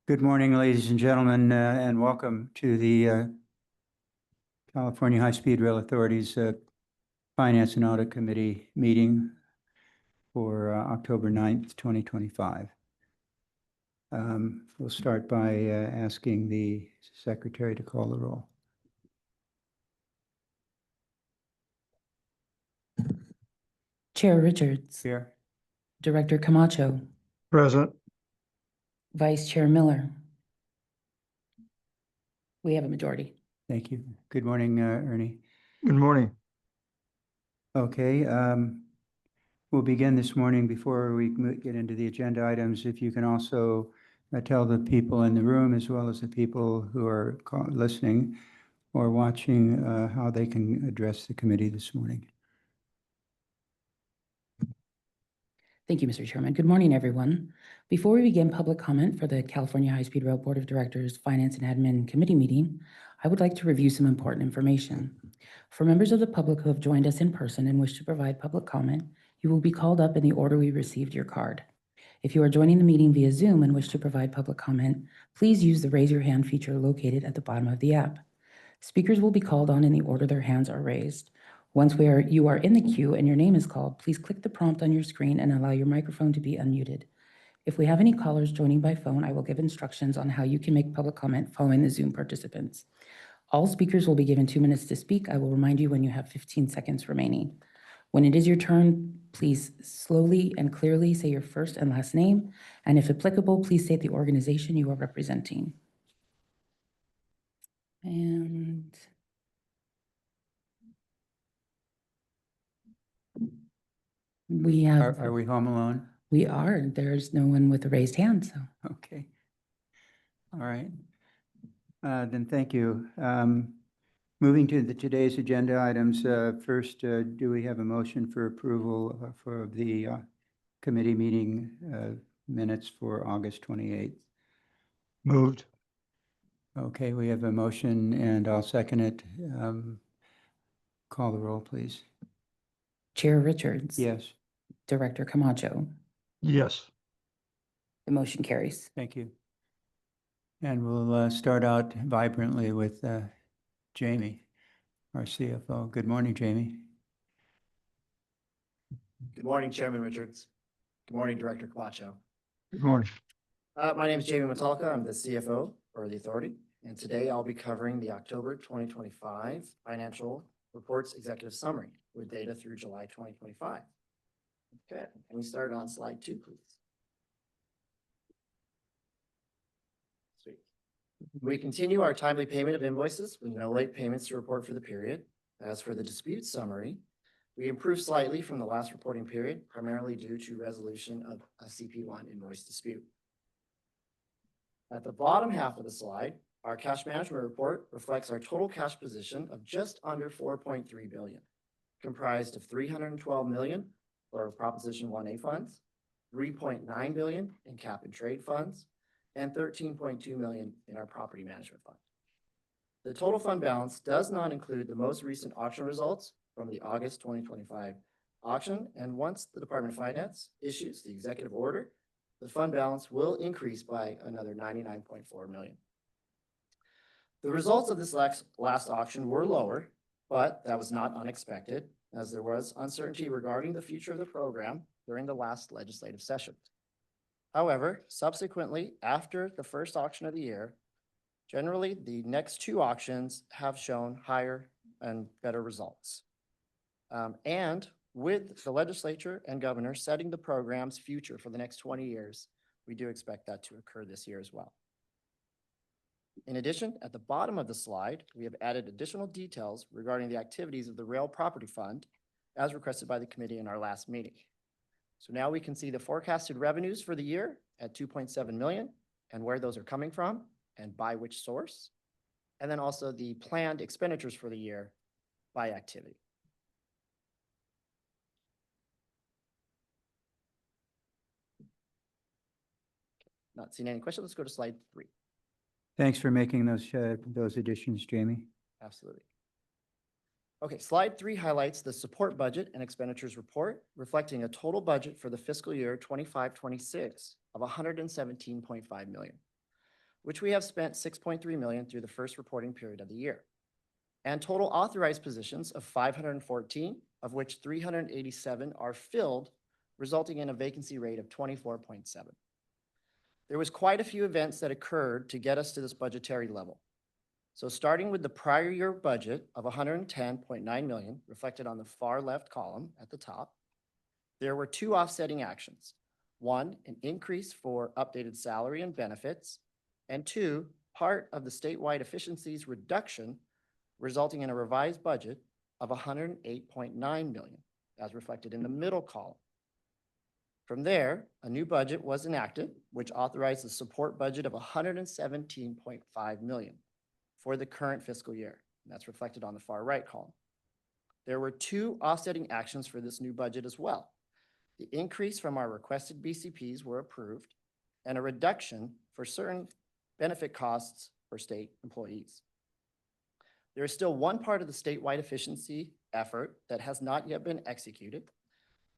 Good morning, ladies and gentlemen, and welcome to the California High-Speed Rail Authority's Finance and Audit Committee meeting for October 9th, 2025. We'll start by asking the secretary to call the roll. Chair Richards. Here. Director Camacho. Present. Vice Chair Miller. We have a majority. Thank you. Good morning, Ernie. Good morning. Okay, we'll begin this morning. Before we get into the agenda items, if you can also tell the people in the room as well as the people who are listening or watching how they can address the committee this morning. Thank you, Mr. Chairman. Good morning, everyone. Before we begin public comment for the California High-Speed Rail Board of Directors Finance and Admin Committee meeting, I would like to review some important information. For members of the public who have joined us in person and wish to provide public comment, you will be called up in the order we received your card. If you are joining the meeting via Zoom and wish to provide public comment, please use the raise your hand feature located at the bottom of the app. Speakers will be called on in the order their hands are raised. Once you are in the queue and your name is called, please click the prompt on your screen and allow your microphone to be unmuted. If we have any callers joining by phone, I will give instructions on how you can make public comment following the Zoom participants. All speakers will be given 2 minutes to speak. I will remind you when you have 15 seconds remaining. When it is your turn, please slowly and clearly say your first and last name, and if applicable, please state the organization you are representing. And we have... Are we home alone? We are. There's no one with a raised hand, so. Okay. All right. Then thank you. Moving to today's agenda items, first, do we have a motion for approval for the committee meeting minutes for August 28th? Moved. Okay, we have a motion and I'll second it. Call the roll, please. Chair Richards. Yes. Director Camacho. Yes. The motion carries. Thank you. And we'll start out vibrantly with Jamie, our CFO. Good morning, Jamie. Good morning, Chairman Richards. Good morning, Director Camacho. Good morning. My name is Jamie Metalka. I'm the CFO for the authority, and today I'll be covering the October 2025 financial reports executive summary with data through July 2025. Okay, can we start on slide 2, please? Sweet. We continue our timely payment of invoices with no late payments to report for the period. As for the dispute summary, we improved slightly from the last reporting period, primarily due to resolution of a CP1 invoice dispute. At the bottom half of the slide, our cash management report reflects our total cash position of just under $4.3 billion, comprised of $312 million for Proposition 1A funds, $3.9 billion in cap and trade funds, and $13.2 million in our property management fund. The total fund balance does not include the most recent auction results from the August 2025 auction, and once the Department of Finance issues the executive order, the fund balance will increase by another $99.4 million. The results of this last auction were lower, but that was not unexpected, as there was uncertainty regarding the future of the program during the last legislative session. However, subsequently, after the first auction of the year, generally the next 2 auctions have shown higher and better results. And with the legislature and governor setting the program's future for the next 20 years, we do expect that to occur this year as well. In addition, at the bottom of the slide, we have added additional details regarding the activities of the Rail Property Fund as requested by the committee in our last meeting. So now we can see the forecasted revenues for the year at $2.7 million and where those are coming from and by which source, and then also the planned expenditures for the year by activity. Not seeing any questions. Let's go to slide 3. Thanks for making those additions, Jamie. Absolutely. Okay, slide 3 highlights the support budget and expenditures report, reflecting a total budget for the fiscal year 25-26 of $117.5 million. which we have spent 6.3 million through the first reporting period of the year. And total authorized positions of 514, of which 387 are filled, resulting in a vacancy rate of 24.7. There was quite a few events that occurred to get us to this budgetary level. So starting with the prior year budget of 110.9 million, reflected on the far left column at the top, there were two offsetting actions. One, an increase for updated salary and benefits, and two, part of the statewide efficiencies reduction, resulting in a revised budget of 108.9 million, as reflected in the middle column. From there, a new budget was enacted, which authorized a support budget of 117.5 million for the current fiscal year. And that's reflected on the far right column. There were two offsetting actions for this new budget as well. The increase from our requested BCPs were approved, and a reduction for certain benefit costs for state employees. There is still one part of the statewide efficiency effort that has not yet been executed.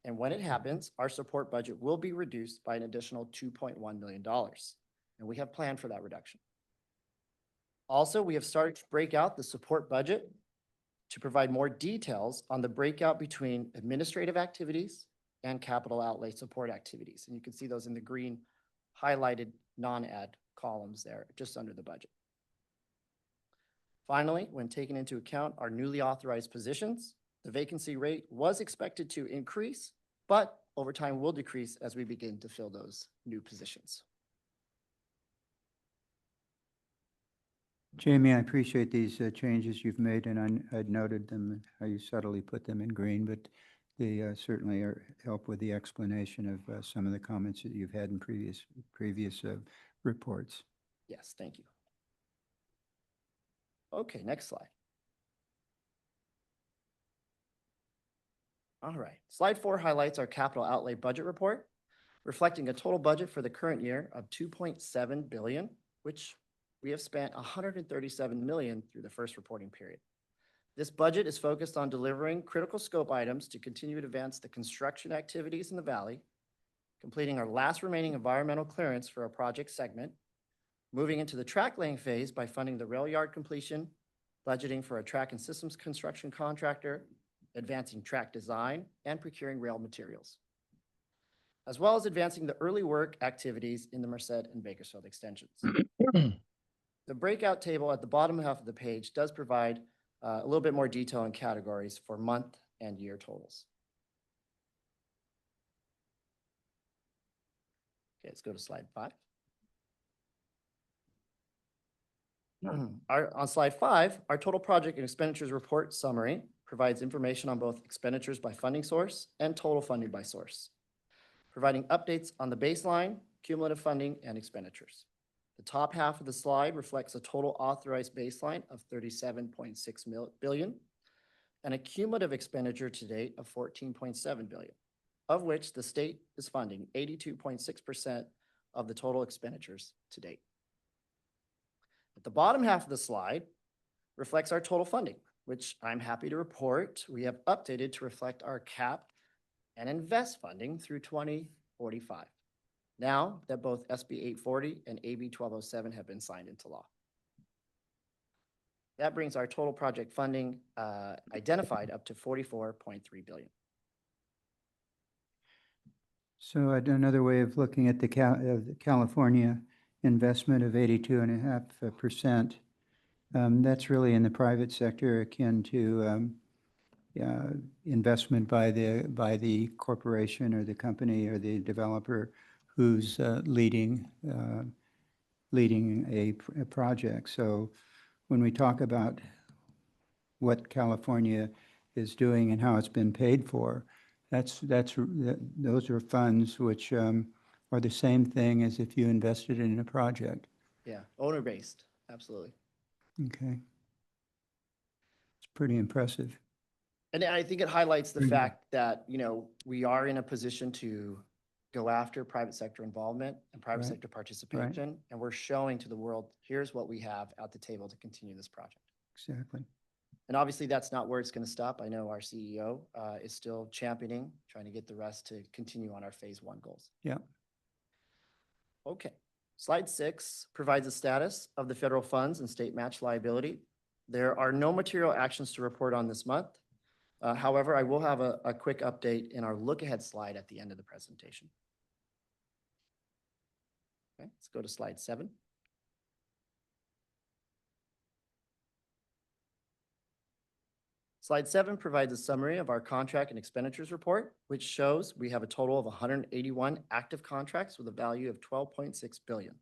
And when it happens, our support budget will be reduced by an additional $2.1 million. And we have planned for that reduction. Also, we have started to break out the support budget to provide more details on the breakout between administrative activities and capital outlay support activities. And you can see those in the green highlighted non-ad columns there, just under the budget. Finally, when taking into account our newly authorized positions, the vacancy rate was expected to increase, but over time will decrease as we begin to fill those new positions. Jamie, I appreciate these changes you've made, and I'd noted them, how you subtly put them in green, but they certainly help with the explanation of some of the comments that you've had in previous reports. Yes, thank you. Okay, next slide. All right, slide 4 highlights our capital outlay budget report, reflecting a total budget for the current year of 2.7 billion, which we have spent 137 million through the first reporting period. This budget is focused on delivering critical scope items to continue to advance the construction activities in the valley, completing our last remaining environmental clearance for our project segment, moving into the track laying phase by funding the rail yard completion, budgeting for a track and systems construction contractor, advancing track design, and procuring rail materials, as well as advancing the early work activities in the Merced and Bakersfield extensions. The breakout table at the bottom half of the page does provide a little bit more detail and categories for month and year totals. Okay, let's go to slide 5. On slide 5, our total project and expenditures report summary provides information on both expenditures by funding source and total funding by source, providing updates on the baseline, cumulative funding, and expenditures. The top half of the slide reflects a total authorized baseline of 37.6 billion and a cumulative expenditure to date of 14.7 billion, of which the state is funding 82.6% of the total expenditures to date. At the bottom half of the slide reflects our total funding, which I'm happy to report we have updated to reflect our cap and invest funding through 2045. Now that both SB 840 and AB 1207 have been signed into law. That brings our total project funding identified up to 44.3 billion. So another way of looking at the California investment of 82.5%, that's really in the private sector, akin to investment by the corporation or the company or the developer who's leading a project. So when we talk about what California is doing and how it's been paid for, those are funds which are the same thing as if you invested in a project. Yeah, owner-based, absolutely. Okay. It's pretty impressive. And I think it highlights the fact that, we are in a position to go after private sector involvement and private sector participation. And we're showing to the world, here's what we have at the table to continue this project. Exactly. And obviously, that's not where it's going to stop. I know our CEO is still championing, trying to get the rest to continue on our phase 1 goals. Yeah. Okay. Slide 6 provides a status of the federal funds and state match liability. There are no material actions to report on this month. However, I will have a quick update in our look-ahead slide at the end of the presentation. Okay, let's go to slide 7. Slide 7 provides a summary of our contract and expenditures report, which shows we have a total of 181 active contracts with a value of $12.6 billion.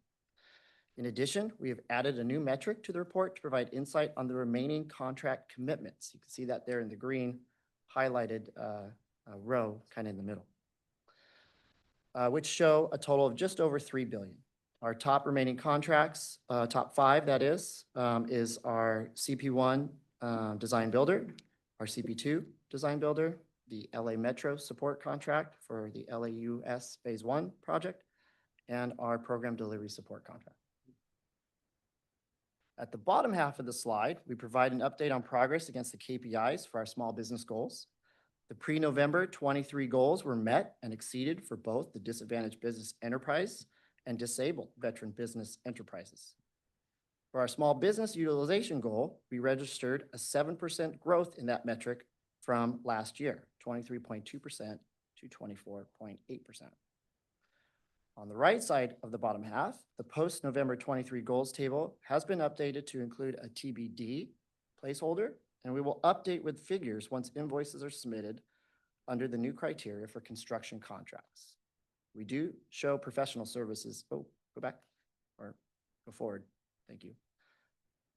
In addition, we have added a new metric to the report to provide insight on the remaining contract commitments. You can see that there in the green highlighted row kind of in the middle, which show a total of just over $3 billion. Our top remaining contracts, top 5 that is our CP1 design builder, our CP2 design builder, the LA Metro support contract for the LAUS Phase 1 project, and our program delivery support contract. At the bottom half of the slide, we provide an update on progress against the KPIs for our small business goals. The pre-November 23 goals were met and exceeded for both the disadvantaged business enterprise and disabled veteran business enterprises. For our small business utilization goal, we registered a 7% growth in that metric from last year, 23.2% to 24.8%. On the right side of the bottom half, the post-November 23 goals table has been updated to include a TBD placeholder, and we will update with figures once invoices are submitted under the new criteria for construction contracts. We do show professional services. Oh, go back or go forward. Thank you.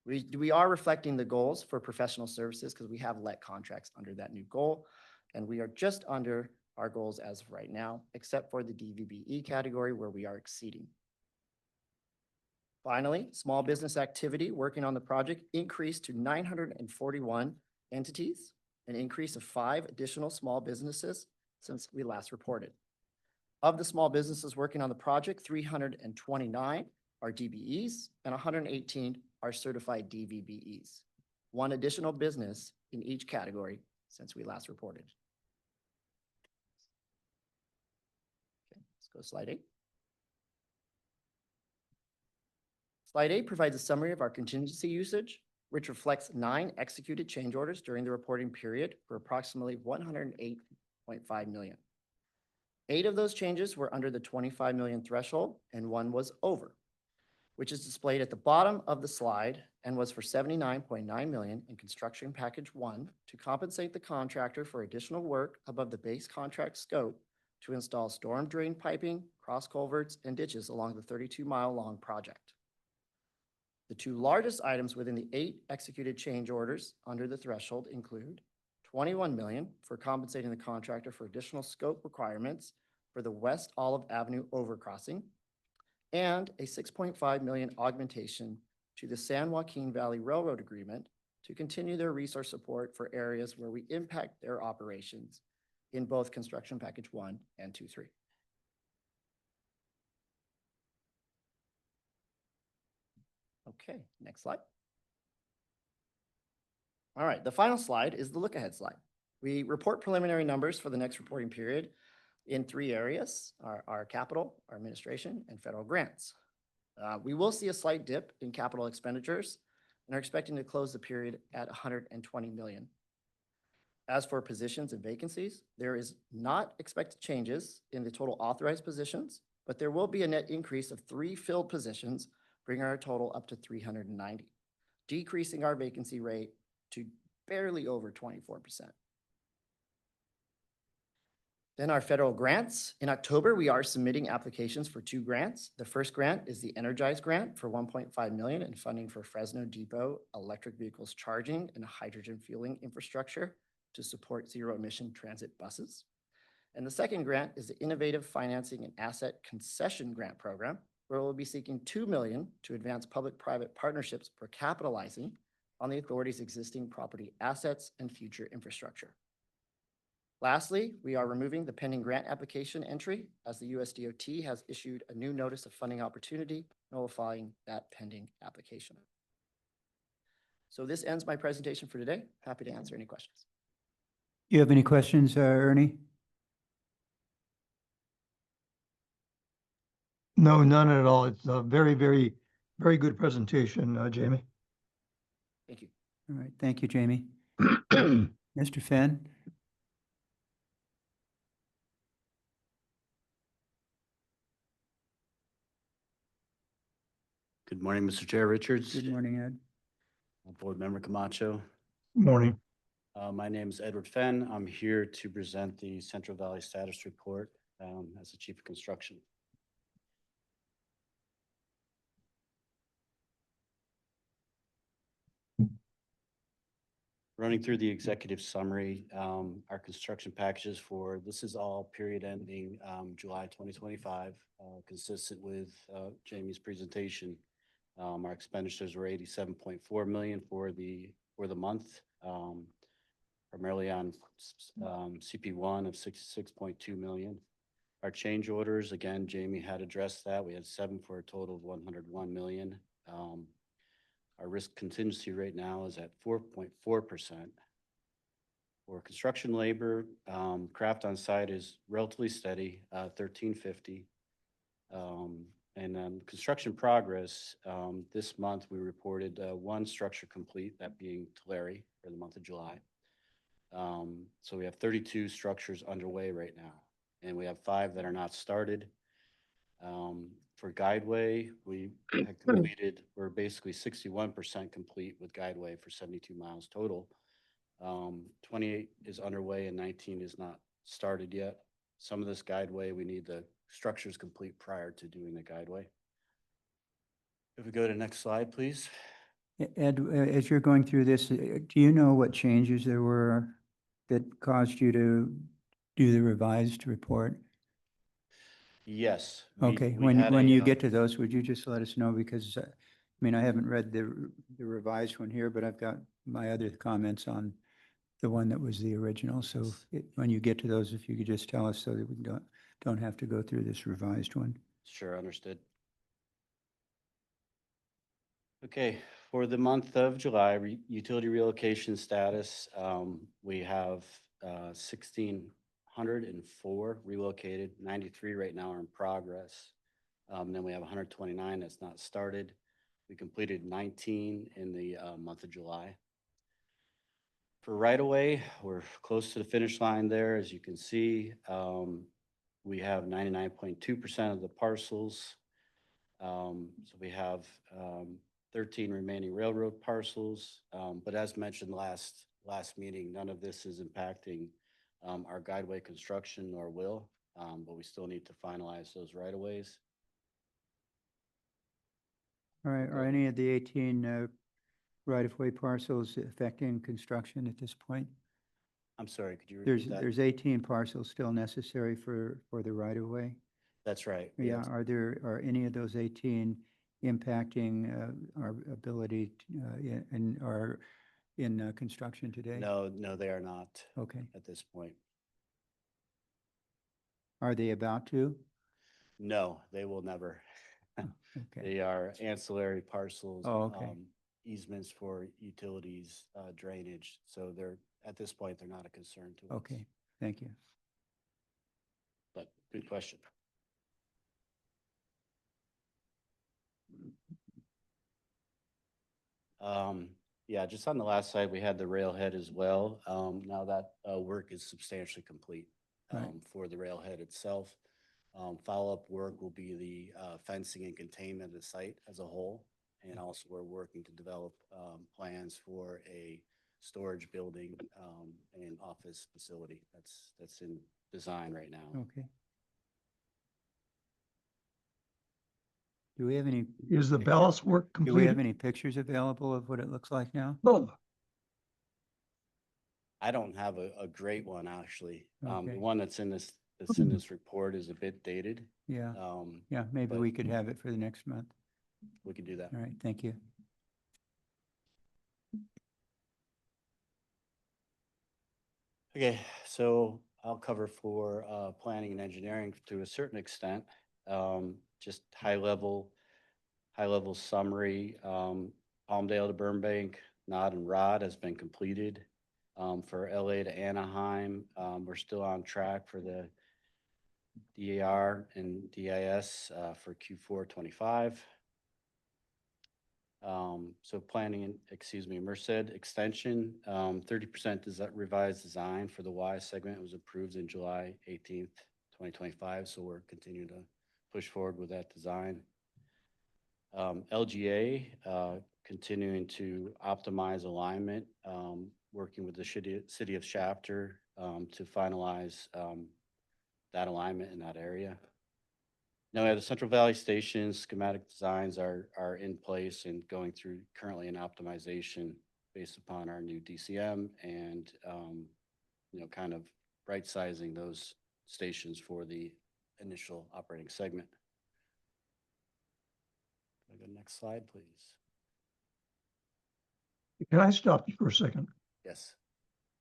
We are reflecting the goals for professional services because we have let contracts under that new goal, and we are just under our goals as of right now, except for the DVBE category where we are exceeding. Finally, small business activity working on the project increased to 941 entities, an increase of 5 additional small businesses since we last reported. Of the small businesses working on the project, 329 are DBEs and 118 are certified DVBEs. 1 additional business in each category since we last reported. Okay, let's go to slide 8. Slide 8 provides a summary of our contingency usage, which reflects 9 executed change orders during the reporting period for approximately $108.5 million. 8 of those changes were under the $25 million threshold and 1 was over, which is displayed at the bottom of the slide and was for $79.9 million in construction package 1 to compensate the contractor for additional work above the base contract scope to install storm drain piping, cross culverts, and ditches along the 32-mile-long project. The 2 largest items within the 8 executed change orders under the threshold include $21 million for compensating the contractor for additional scope requirements for the West Olive Avenue overcrossing, and a $6.5 million augmentation to the San Joaquin Valley Railroad Agreement to continue their resource support for areas where we impact their operations in both construction package 1 and 2-3. Okay, next slide. All right, the final slide is the look-ahead slide. We report preliminary numbers for the next reporting period in 3 areas, our capital, our administration, and federal grants. We will see a slight dip in capital expenditures and are expecting to close the period at $120 million. As for positions and vacancies, there is not expected changes in the total authorized positions, but there will be a net increase of 3 filled positions, bringing our total up to 390, decreasing our vacancy rate to barely over 24%. Then our federal grants. In October, we are submitting applications for 2 grants. The first grant is the Energize grant for $1.5 million in funding for Fresno Depot electric vehicles charging and hydrogen fueling infrastructure to support zero-emission transit buses. And the second grant is the Innovative Financing and Asset Concession Grant Program, where we'll be seeking $2 million to advance public-private partnerships for capitalizing on the authority's existing property assets and future infrastructure. Lastly, we are removing the pending grant application entry as the USDOT has issued a new notice of funding opportunity notifying that pending application. So this ends my presentation for today. Happy to answer any questions. You have any questions, Ernie? No, none at all. It's a very, very, very good presentation, Jamie. Thank you. All right, thank you, Jamie. Mr. Finn? Good morning, Mr. Chair Richards. Good morning, Ed. Board Member Camacho. Morning. My name is Edward Fenn. I'm here to present the Central Valley Status Report as the Chief of Construction. Running through the executive summary, our construction packages for, this is all period ending July 2025, consistent with Jamie's presentation. Our expenditures were 87.4 million for the month, primarily on CP1 of 66.2 million. Our change orders, again, Jamie had addressed that. We had 7 for a total of 101 million. Our risk contingency right now is at 4.4%. For construction labor, craft on site is relatively steady, 1350. And then construction progress, this month we reported 1 structure complete, that being Tulare for the month of July. So we have 32 structures underway right now, and we have 5 that are not started. For Guideway, we had completed, we're basically 61% complete with Guideway for 72 miles total. 28 is underway and 19 is not started yet. Some of this Guideway, we need the structures complete prior to doing the Guideway. If we go to the next slide, please. Ed, as you're going through this, do you know what changes there were that caused you to do the revised report? Yes. Okay, when you get to those, would you just let us know? Because, I mean, I haven't read the revised one here, but I've got my other comments on the one that was the original. So when you get to those, if you could just tell us so that we don't have to go through this revised one. Sure, understood. Okay, for the month of July, utility relocation status, we have 1,604 relocated, 93 right now are in progress. Then we have 129 that's not started. We completed 19 in the month of July. For right-of-way, we're close to the finish line there. As you can see, we have 99.2% of the parcels. So we have 13 remaining railroad parcels. But as mentioned last meeting, none of this is impacting our Guideway construction nor will, but we still need to finalize those right-of-ways. All right, are any of the 18 right-of-way parcels affecting construction at this point? I'm sorry, could you repeat that? There's 18 parcels still necessary for the right-of-way? That's right. Yeah, are any of those 18 impacting our ability in construction today? No, they are not. Okay. At this point. Are they about to? No, they will never. Okay. They are ancillary parcels. Oh, okay. Easements for utilities, drainage. So at this point, they're not a concern to us. Okay, thank you. But good question. Yeah, just on the last slide, we had the railhead as well. Now that work is substantially complete for the railhead itself. Follow-up work will be the fencing and containment of the site as a whole. And also we're working to develop plans for a storage building and office facility that's in design right now. Okay. Do we have any? Is the ballast work Do we have completed? any pictures available of what it looks like now? No. I don't have a great one, actually. Okay. The one that's in this report is a bit dated. Yeah, yeah, maybe but- we could have it for the next month. We can do that. All right, thank you. Okay, so I'll cover for planning and engineering to a certain extent. Just high level summary. Palmdale to Burbank, Nod and Rod has been completed. For LA to Anaheim, we're still on track for the DAR and DIS for Q4 25. So planning, Merced extension, 30% is that revised design for the Y segment was approved in July 18th, 2025. So we're continuing to push forward with that design. LGA, continuing to optimize alignment, working with the city of Shafter to finalize that alignment in that area. Now, the Central Valley Station schematic designs are in place and going through currently in optimization based upon our new DCM and, kind of right sizing those stations for the initial operating segment. Can I go next slide, please? Can I stop you for a second? Yes.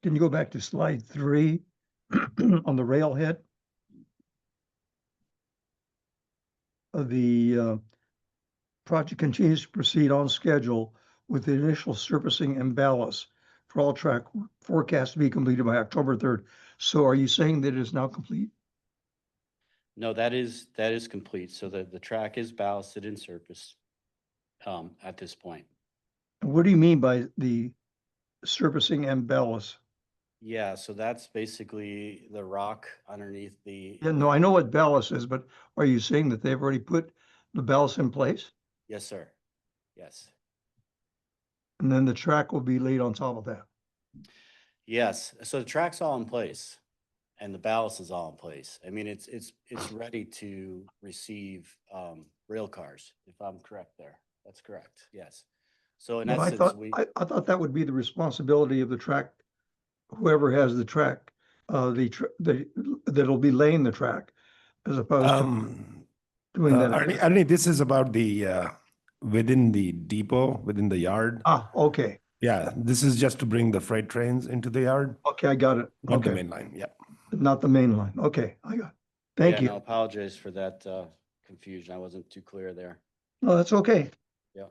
Can you go back to slide 3 on the railhead? The project continues to proceed on schedule with the initial surfacing and ballast for all track forecast to be completed by October 3rd. So are you saying that it is now complete? No, that is complete. So the track is ballasted and surfaced at this point. And what do you mean by the surfacing and ballast? Yeah, so that's basically the rock underneath the. Yeah, no, I know what ballast is, but are you saying that they've already put the ballast in place? Yes, sir. Yes. And then the track will be laid on top of that? Yes. So the track's all in place and the ballast is all in place. I mean, it's ready to receive rail cars, if I'm correct there. That's correct. Yes. So in Well, I essence, thought, I thought that would be the responsibility of the track, whoever has the track, that'll be laying the track, as opposed to doing that. Ernie, this is about the within the depot, within the yard. Okay, Yeah, this is just to bring the freight trains into the yard, okay, I got it. not the Okay, main line. Yeah. not the main line. Okay, I got it. Thank yeah, no, you. apologize for that confusion. I wasn't too clear there. No, that's okay. Yeah.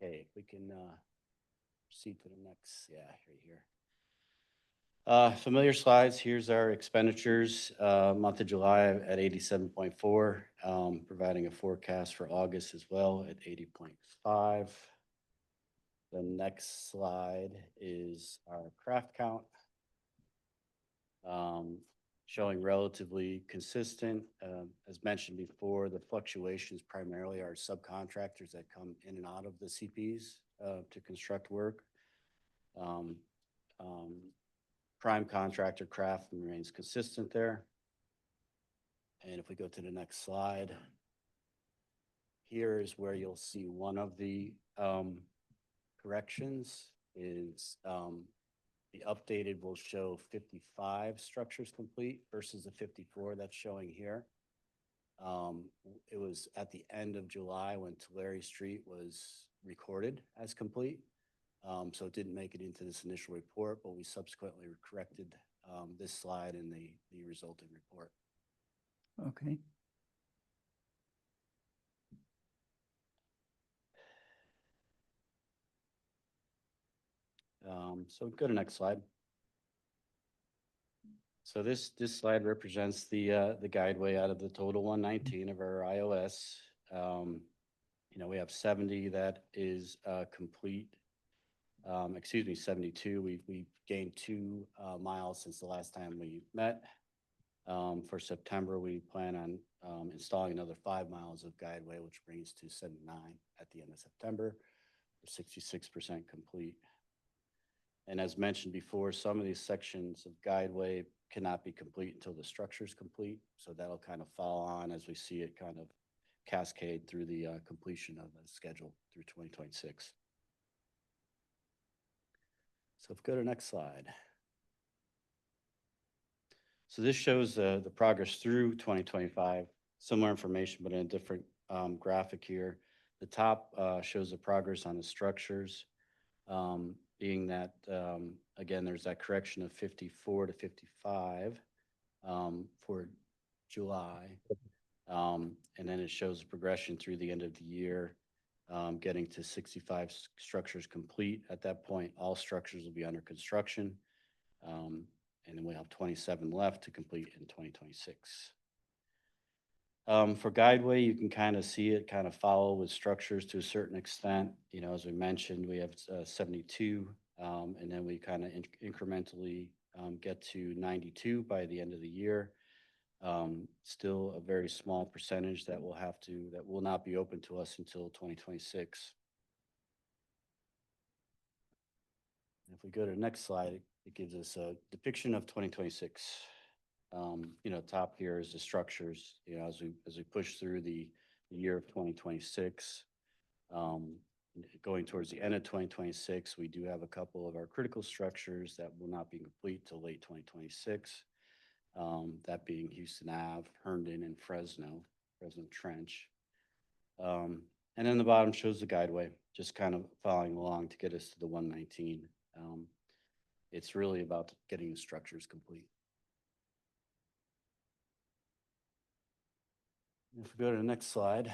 Okay, we can proceed to the next. Yeah, right here. Familiar slides. Here's our expenditures, month of July at 87.4, providing a forecast for August as well at 80.5. The next slide is our craft count, showing relatively consistent. As mentioned before, the fluctuations primarily are subcontractors that come in and out of the CPs to construct work. Prime contractor craft remains consistent there. And if we go to the next slide, here is where you'll see one of the corrections is the updated will show 55 structures complete versus the 54 that's showing here. It was at the end of July when Tulare Street was recorded as complete. So it didn't make it into this initial report, but we subsequently corrected this slide in the resulting report. Okay. So go to next slide. So this slide represents the guideway out of the total 119 of our iOS. We have 70 that is complete. 72. We've gained 2 miles since the last time we met. For September, we plan on installing another 5 miles of guideway, which brings to 79 at the end of September. We're 66% complete. And as mentioned before, some of these sections of guideway cannot be complete until the structure is complete. So that'll kind of follow on as we see it kind of cascade through the completion of the schedule through 2026. So if we go to the next slide. So this shows the progress through 2025, similar information, but in a different graphic here. The top shows the progress on the structures, being that, again, there's that correction of 54 to 55 for July. And then it shows the progression through the end of the year, getting to 65 structures complete. At that point, all structures will be under construction. And then we have 27 left to complete in 2026. For Guideway, you can kind of see it kind of follow with structures to a certain extent. You know, as we mentioned, we have 72, and then we kind of incrementally get to 92 by the end of the year. Still a very small percentage that will not be open to us until 2026. If we go to the next slide, it gives us a depiction of 2026. You know, top here is the structures, you know, as we push through the year of 2026. Going towards the end of 2026, we do have a couple of our critical structures that will not be complete till late 2026. That being Houston Ave, Herndon, and Fresno Trench. And then the bottom shows the guideway, just kind of following along to get us to the 119. It's really about getting the structures complete. If we go to the next slide,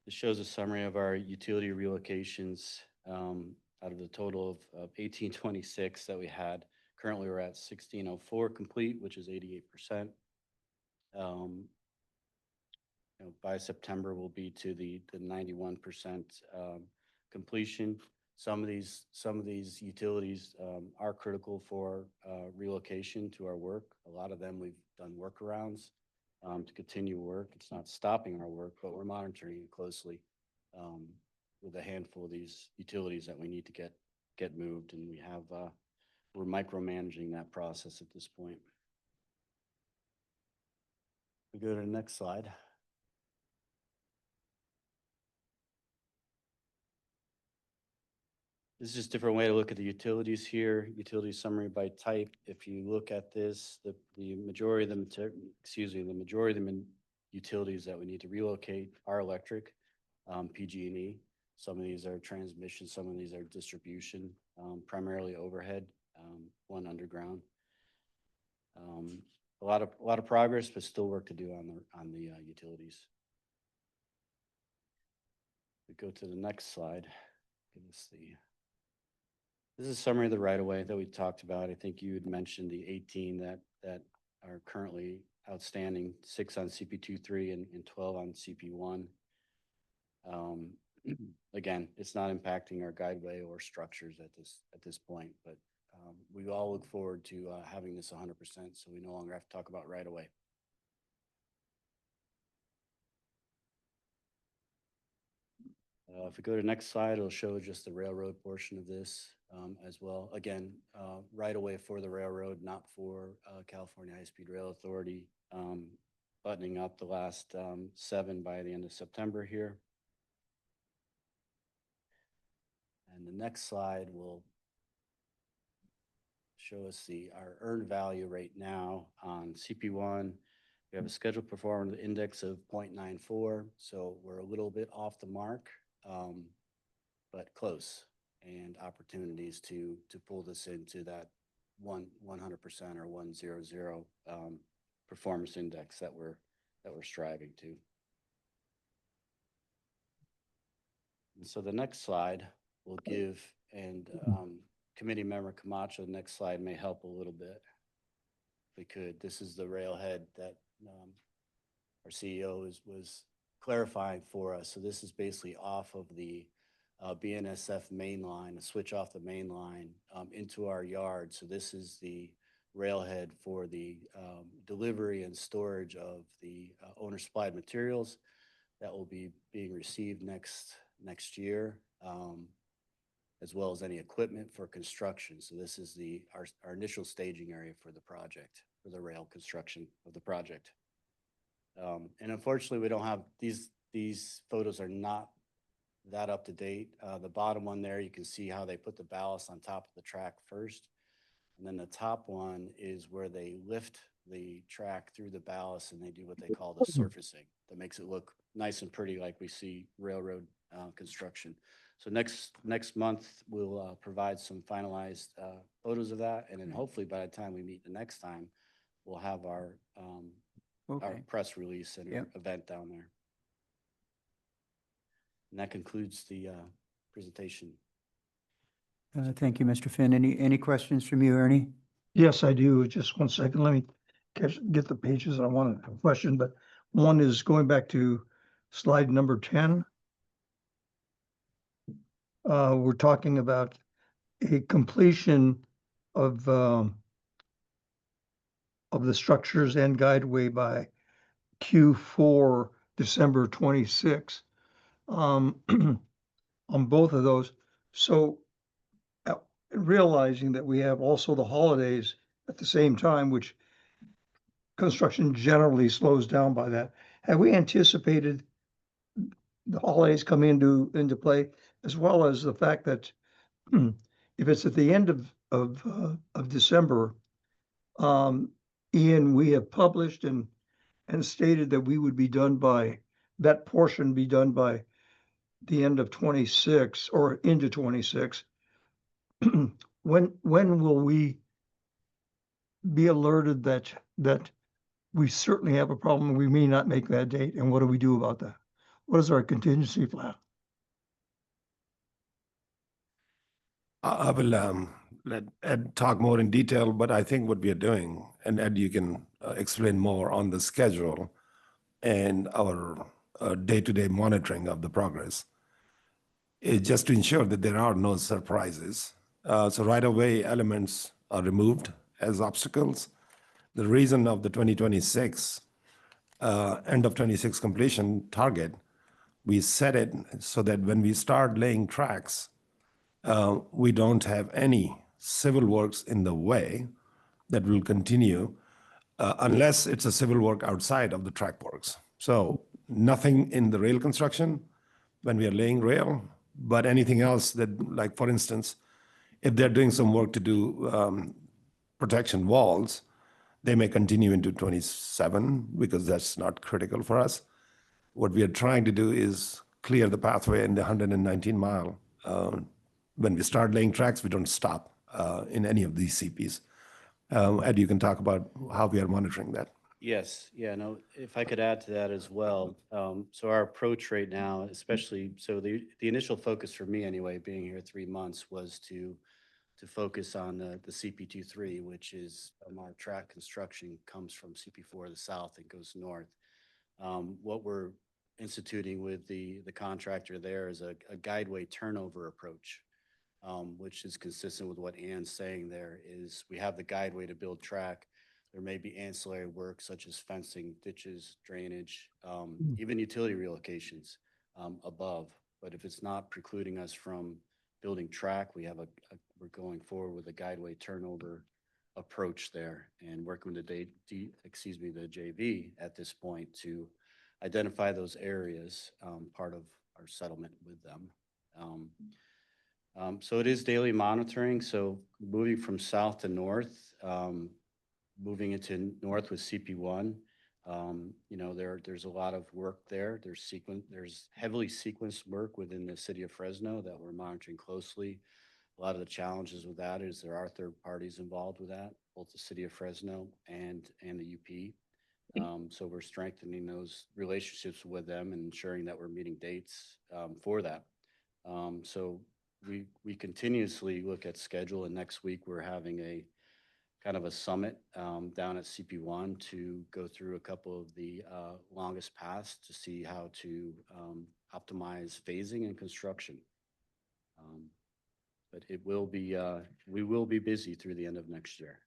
this shows a summary of our utility relocations out of the total of 1826 that we had. Currently, we're at 1604 complete, which is 88%. You know, by September, we'll be to the 91% completion. Some of these utilities are critical for relocation to our work. A lot of them we've done workarounds to continue work. It's not stopping our work, but we're monitoring it closely with a handful of these utilities that we need to get moved, and we're micromanaging that process at this point. We go to the next slide. This is just a different way to look at the utilities here. Utility summary by type. If you look at this, the majority of them, the majority of them utilities that we need to relocate are electric, PG&E. Some of these are transmission, some of these are distribution, primarily overhead, one underground. A lot of progress, but still work to do on the utilities. We go to the next slide. This is a summary of the right-of-way that we talked about. I think you had mentioned the 18 that are currently outstanding, 6 on CP23 and 12 on CP1. Again, it's not impacting our guideway or structures at this point, but we all look forward to having this 100%, so we no longer have to talk about right-of-way. If we go to the next slide, it'll show just the railroad portion of this as well. Again, right away for the railroad, not for California High-Speed Rail Authority, buttoning up the last 7 by the end of September here. And the next slide will show us our earned value right now on CP1. We have a scheduled performance index of 0.94, so we're a little bit off the mark, but close, and opportunities to pull this into that 100% or 100 performance index that we're striving to. And so the next slide will give, and committee member Camacho, the next slide may help a little bit. If we could, this is the railhead that our CEO was clarifying for us. So this is basically off of the BNSF main line, a switch off the main line into our yard. So this is the railhead for the delivery and storage of the owner supplied materials that will be being received next year, as well as any equipment for construction. So this is our initial staging area for the project, for the rail construction of the project. And unfortunately, we don't have these photos are not that up to date. The bottom one there, you can see how they put the ballast on top of the track first. And then the top one is where they lift the track through the ballast and they do what they call the surfacing. That makes it look nice and pretty like we see railroad construction. So next month, we'll provide some finalized photos of that. And then hopefully by the time we meet the next time, we'll have our press release and event down there. And that concludes the presentation. Thank you, Mr. Finn. Any questions from you, Ernie? Yes, I do. Just one second. Let me get the pages I want to question, but one is going back to slide number 10. We're talking about a completion of the structures and guideway by Q4 December 26. On both of those. So realizing that we have also the holidays at the same time, which construction generally slows down by that. Have we anticipated the holidays come into play, as well as the fact that if it's at the end of December, Ian, we have published and stated that we would be done by, that portion be done by the end of 26 or into 26. When will we be alerted that we certainly have a problem, we may not make that date, and what do we do about that? What is our contingency plan? I will let Ed talk more in detail, but I think what we are doing, and Ed, you can explain more on the schedule and our day-to-day monitoring of the progress, is just to ensure that there are no surprises. So right away, elements are removed as obstacles. The reason of the 2026, end of 26 completion target, we set it so that when we start laying tracks, we don't have any civil works in the way that will continue unless it's a civil work outside of the track works. So nothing in the rail construction when we are laying rail, but anything else that, like for instance, if they're doing some work to do protection walls, they may continue into 27 because that's not critical for us. What we are trying to do is clear the pathway in the 119 mile. When we start laying tracks, we don't stop in any of these CPs. Ed, you can talk about how we are monitoring that. Yes, yeah, no, if I could add to that as well. So our approach right now, especially, so the initial focus for me anyway, being here 3 months, was to focus on the CP23, which is our track construction comes from CP4 to the south and goes north. What we're instituting with the contractor there is a guideway turnover approach, which is consistent with what Ann's saying there, is we have the guideway to build track. There may be ancillary work such as fencing, ditches, drainage, even utility relocations above. But if it's not precluding us from building track, we're going forward with a guideway turnover approach there and working with the JV at this point to identify those areas, part of our settlement with them. So it is daily monitoring. So moving from south to north, moving into north with CP1, there's a lot of work there. There's heavily sequenced work within the city of Fresno that we're monitoring closely. A lot of the challenges with that is there are third parties involved with that, both the city of Fresno and the UP. So we're strengthening those relationships with them and ensuring that we're meeting dates for that. So we continuously look at schedule, and next week we're having a kind of a summit down at CP1 to go through a couple of the longest paths to see how to optimize phasing and construction. But we will be busy through the end of next year.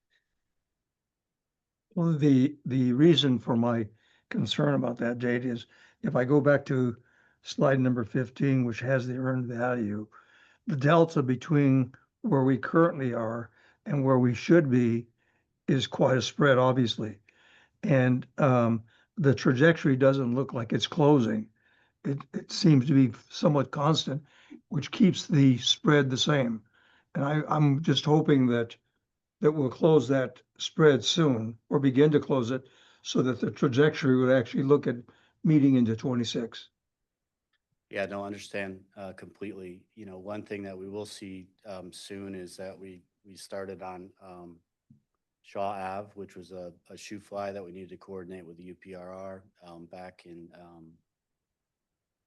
Well, the reason for my concern about that date is if I go back to slide number 15, which has the earned value, the delta between where we currently are and where we should be is quite a spread, obviously. And the trajectory doesn't look like it's closing. It seems to be somewhat constant, which keeps the spread the same. And I'm just hoping that we'll close that spread soon or begin to close it so that the trajectory would actually look at meeting into 26. Yeah, no, understand completely. One thing that we will see soon is that we started on Shaw Ave, which was a shoe fly that we needed to coordinate with the UPRR back in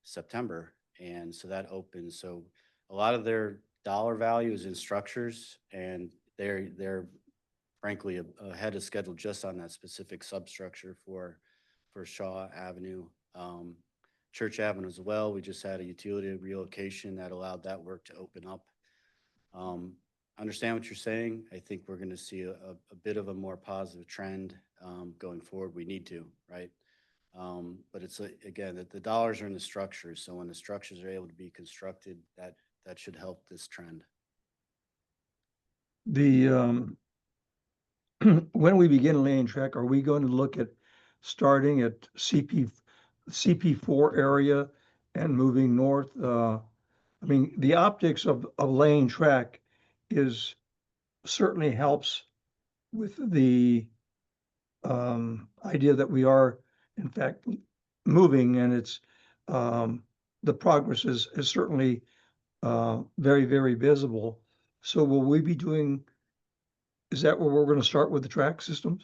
September. And so that opens. So a lot of their dollar value is in structures, and they're frankly ahead of schedule just on that specific substructure for Shaw Avenue. Church Avenue as well, we just had a utility relocation that allowed that work to open up. Understand what you're saying. I think we're going to see a bit of a more positive trend going forward. We need to, right? But it's again, that the dollars are in the structures. So when the structures are able to be constructed, that should help this trend. The, when we begin laying track, are we going to look at starting at CP4 area and moving north? I mean, the optics of laying track is certainly helps with the idea that we are in fact moving, and it's the progress is certainly very, very visible. So will we be doing, is that where we're going to start with the tracking system?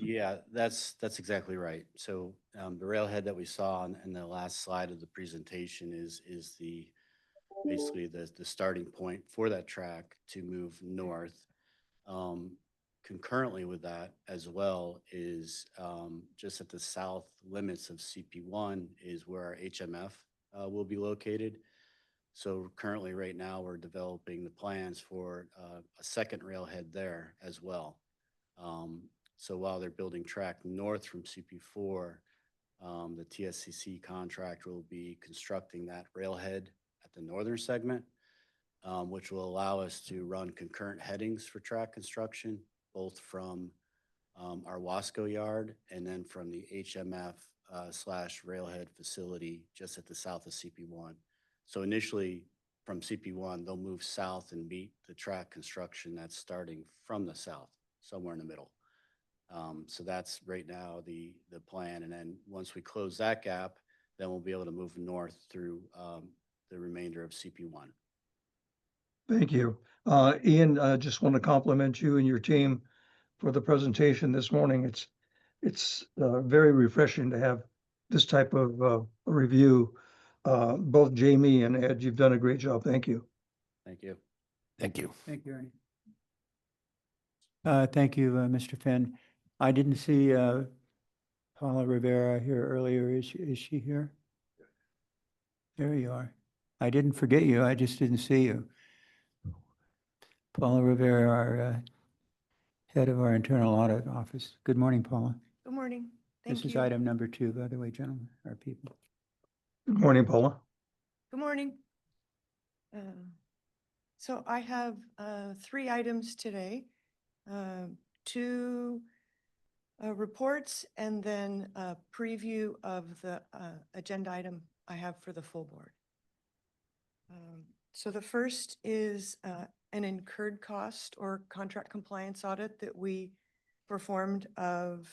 Yeah, that's exactly right. So the railhead that we saw in the last slide of the presentation is basically the starting point for that track to move north. Concurrently with that as well is just at the south limits of CP1 is where our HMF will be located. So currently right now we're developing the plans for a second railhead there as well. So while they're building track north from CP4, the TSCC contractor will be constructing that railhead at the northern segment, which will allow us to run concurrent headings for track construction, both from our Wasco yard and then from the HMF / railhead facility just at the south of CP1. So initially from CP1, they'll move south and meet the track construction that's starting from the south, somewhere in the middle. So that's right now the plan. And then once we close that gap, then we'll be able to move north through the remainder of CP1. Thank you. Ian, I just want to compliment you and your team for the presentation this morning. It's very refreshing to have this type of review. Both Jamie and Ed, you've done a great job. Thank you. Thank you. Thank you. Thank you, Ernie. Thank you, Mr. Finn. I didn't see Paula Rivera here earlier. Is she here? There you are. I didn't forget you. I just didn't see you. Paula Rivera, our head of our internal audit office. Good morning, Paula. Good morning. Thank This you. is item number 2, by the way, gentlemen, our people. Good morning, Paula. Good morning. So I have 3 items today, 2 reports, and then a preview of the agenda item I have for the full board. So the first is an incurred cost or contract compliance audit that we performed of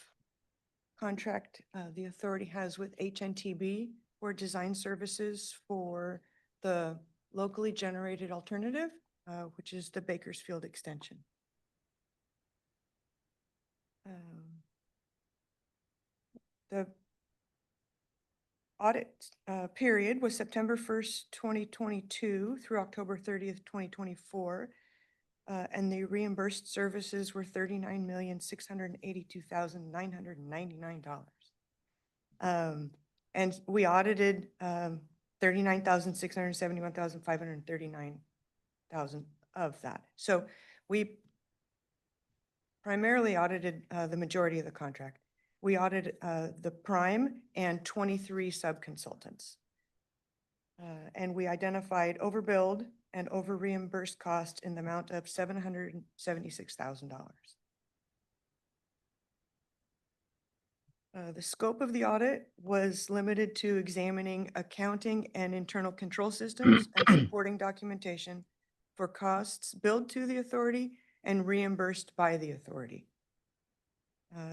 contract the authority has with HNTB for design services for the locally generated alternative, which is the Bakersfield extension. The audit period was September 1st, 2022 through October 30th, 2024. And the reimbursed services were $39,682,999. And we audited 39,671,539 of that. So we primarily audited the majority of the contract. We audited the prime and 23 sub-consultants. And we identified overbilled and over reimbursed costs in the amount of $776,000. The scope of the audit was limited to examining accounting and internal control systems and supporting documentation for costs billed to the authority and reimbursed by the authority.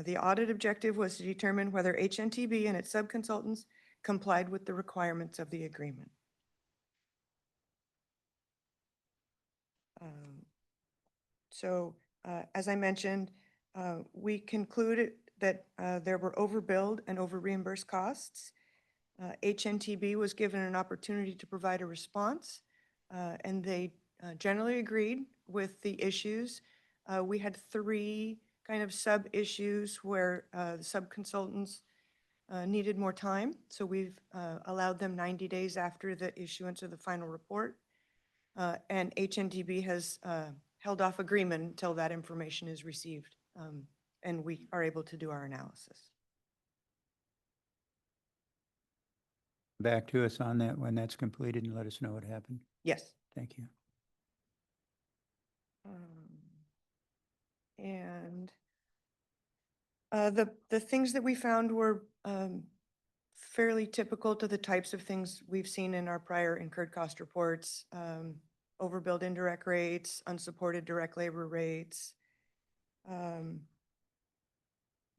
The audit objective was to determine whether HNTB and its sub-consultants complied with the requirements of the agreement. As I mentioned, we concluded that there were overbilled and over reimbursed costs. HNTB was given an opportunity to provide a response and they generally agreed with the issues. We had 3 kind of sub-issues where the sub-consultants needed more time, so we've allowed them 90 days after the issuance of the final report. And HNTB has held off agreement until that information is received, and we are able to do our analysis. Back to us on that when that's completed and let us know what happened. Yes. Thank you. And the things that we found were fairly typical to the types of things we've seen in our prior incurred cost reports. Overbilled indirect rates, unsupported direct labor rates.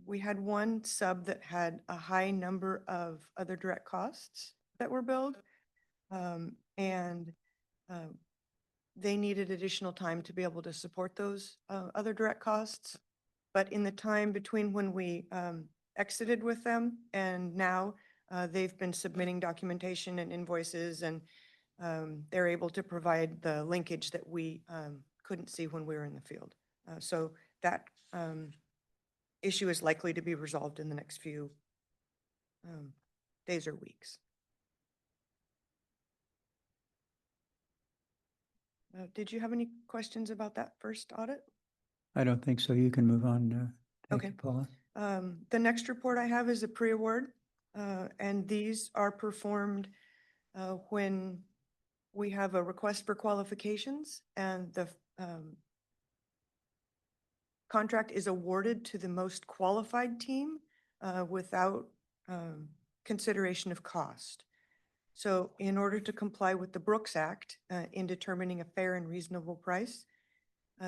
We had one sub that had a high number of other direct costs that were billed. And they needed additional time to be able to support those other direct costs. But in the time between when we exited with them and now, they've been submitting documentation and invoices, and they're able to provide the linkage that we couldn't see when we were in the field. So that issue is likely to be resolved in the next few days or weeks. Did you have any questions about that first audit? I don't think so. You can move on. Thank Okay. you, Paula. The next report I have is a pre-award, and these are performed when we have a request for qualifications and the contract is awarded to the most qualified team without consideration of cost. So in order to comply with the Brooks Act in determining a fair and reasonable price,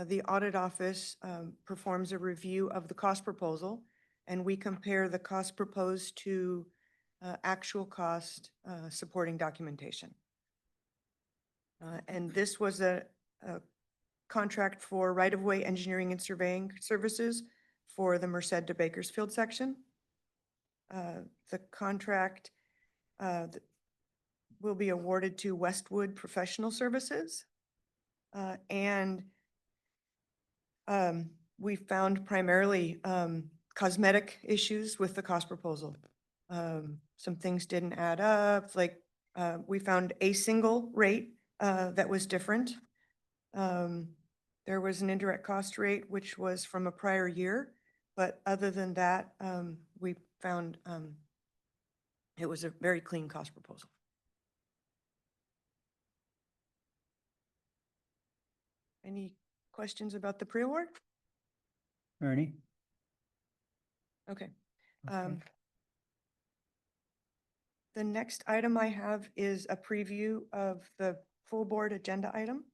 the audit office performs a review of the cost proposal, and we compare the cost proposed to actual cost supporting documentation. And this was a contract for right-of-way engineering and surveying services for the Merced to Bakersfield section. The contract will be awarded to Westwood Professional Services. And we found primarily cosmetic issues with the cost proposal. Some things didn't add up, like we found a single rate that was different. There was an indirect cost rate, which was from a prior year, but other than that, we found it was a very clean cost proposal. Any questions about the pre-award? Ernie? Okay. Okay. The next item I have is a preview of the full board agenda item.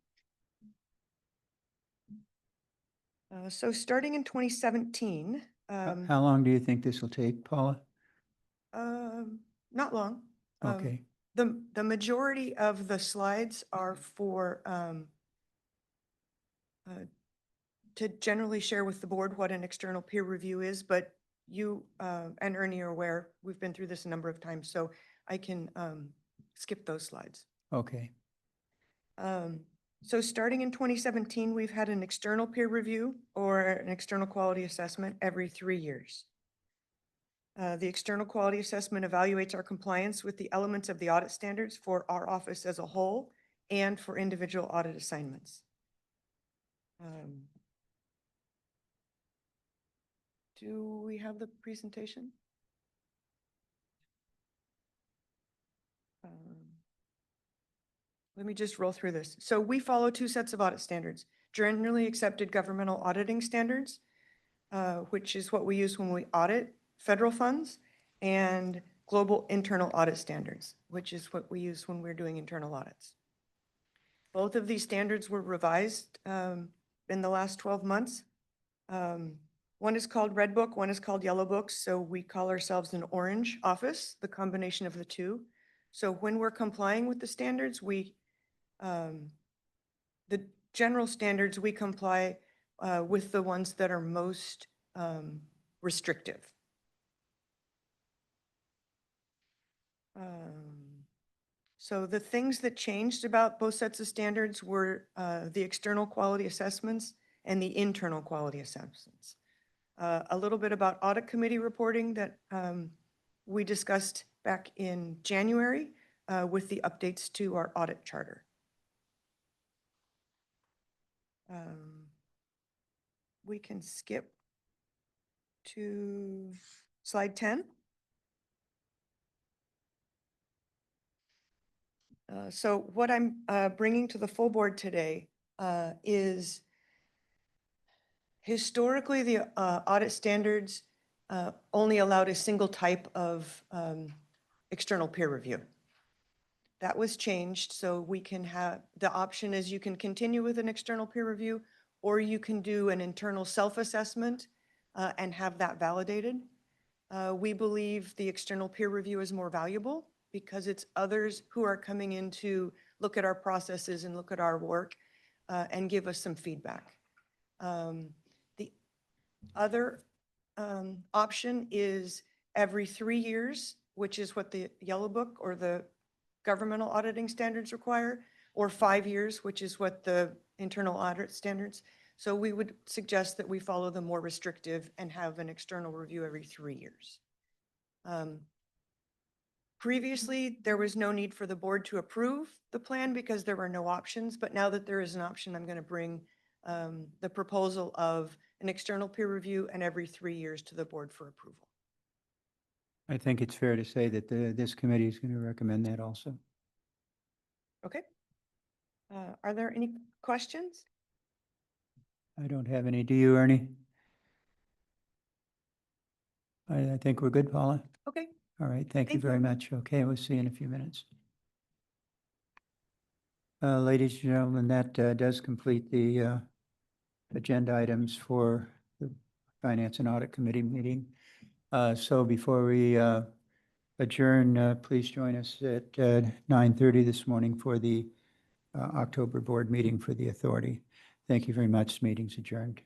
So starting in 2017, How long do you think this will take, Paula? not long. Okay, The majority of the slides are for to generally share with the board what an external peer review is, but you and Ernie are aware, we've been through this a number of times, so I can skip those slides. okay. So starting in 2017, we've had an external peer review or an external quality assessment every 3 years. The external quality assessment evaluates our compliance with the elements of the audit standards for our office as a whole and for individual audit assignments. Do we have the presentation? Let me just roll through this. So we follow 2 sets of audit standards: generally accepted governmental auditing standards, which is what we use when we audit federal funds, and global internal audit standards, which is what we use when we're doing internal audits. Both of these standards were revised in the last 12 months. One is called Red Book, one is called Yellow Book, so we call ourselves an orange office, the combination of the two. So when we're complying with the standards, the general standards, we comply with the ones that are most restrictive. So the things that changed about both sets of standards were the external quality assessments and the internal quality assessments. A little bit about audit committee reporting that we discussed back in January with the updates to our audit charter. We can skip to slide 10. So what I'm bringing to the full board today is historically the audit standards only allowed a single type of external peer review. That was changed, so we can have, the option is you can continue with an external peer review, or you can do an internal self-assessment and have that validated. We believe the external peer review is more valuable because it's others who are coming in to look at our processes and look at our work and give us some feedback. The other option is every 3 years, which is what the Yellow Book or the governmental auditing standards require, or 5 years, which is what the internal audit standards. So we would suggest that we follow the more restrictive and have an external review every 3 years. Previously, there was no need for the board to approve the plan because there were no options, but now that there is an option, I'm going to bring the proposal of an external peer review and every 3 years to the board for approval. I think it's fair to say that this committee is going to recommend that also. Okay. Are there any questions? I don't have any. Do you, Ernie? I think we're good, Paula. Okay. All right, thank you Thank you. very much. Okay, we'll see you in a few minutes. Ladies and gentlemen, that does complete the agenda items for the Finance and Audit Committee meeting. So before we adjourn, please join us at 9:30 this morning for the October board meeting for the authority. Thank you very much. Meeting's adjourned.